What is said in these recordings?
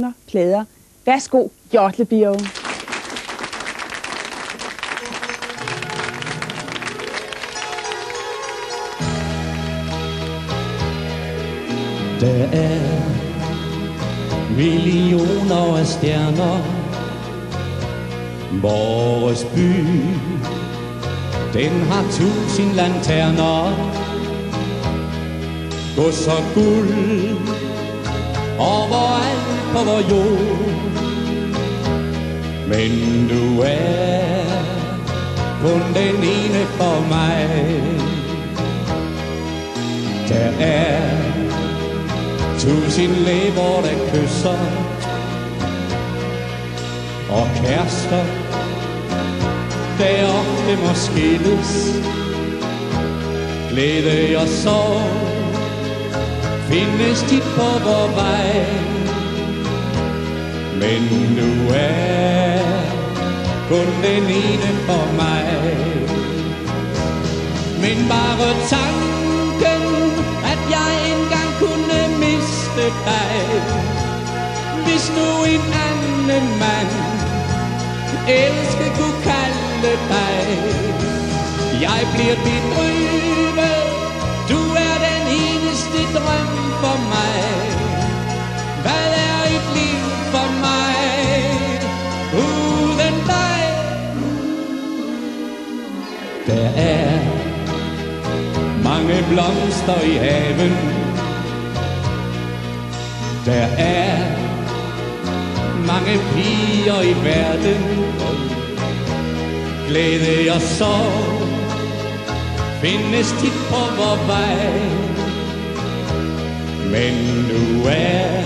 synger plader. Værsgo, Hjortlebio. Der er millioner af stjerner. Vores by, den har 1000 lanterner. Gå så guld overalt på vor jord. Men du er kun den ene for mig. Der er 1000 læber, der kysser, og kærester, der ofte må skilles. Glæde og sorg findes tit på vor vej. Men du er kun den ene for mig. Men bare tanken, at jeg engang kunne miste dig. Hvis nu en anden mand elske kunne kalde dig. Jeg bliver bedrøvet, du er den eneste drøm for mig. Hvad er et liv for mig uden dig? Der er mange blomster i haven. Der er mange piger i verden. Glæde og sorg findes tit på vor vej. Men du er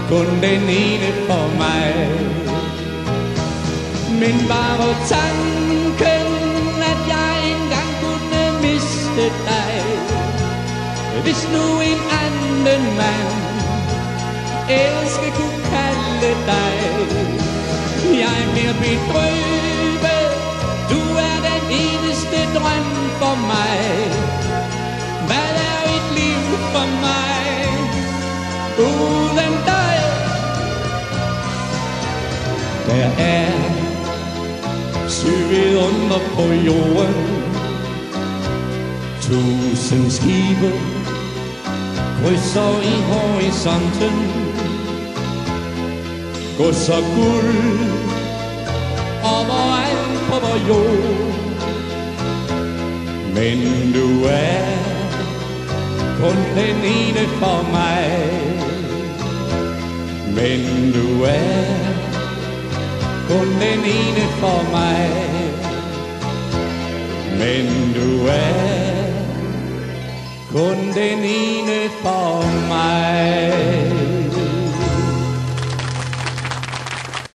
kun den ene for mig. Men bare tanken, at jeg engang kunne miste dig. Hvis nu en anden mand elske kunne kalde dig. Jeg bliver bedrøvet, du er den eneste drøm for mig. Hvad er et liv for mig uden dig? Der er 7 vidunder på jorden. 1000 skibe krydser i horisonten. Gå så guld overalt på vor jord. Men du er kun den ene for mig. Men du er kun den ene for mig. Men du er kun den ene for mig.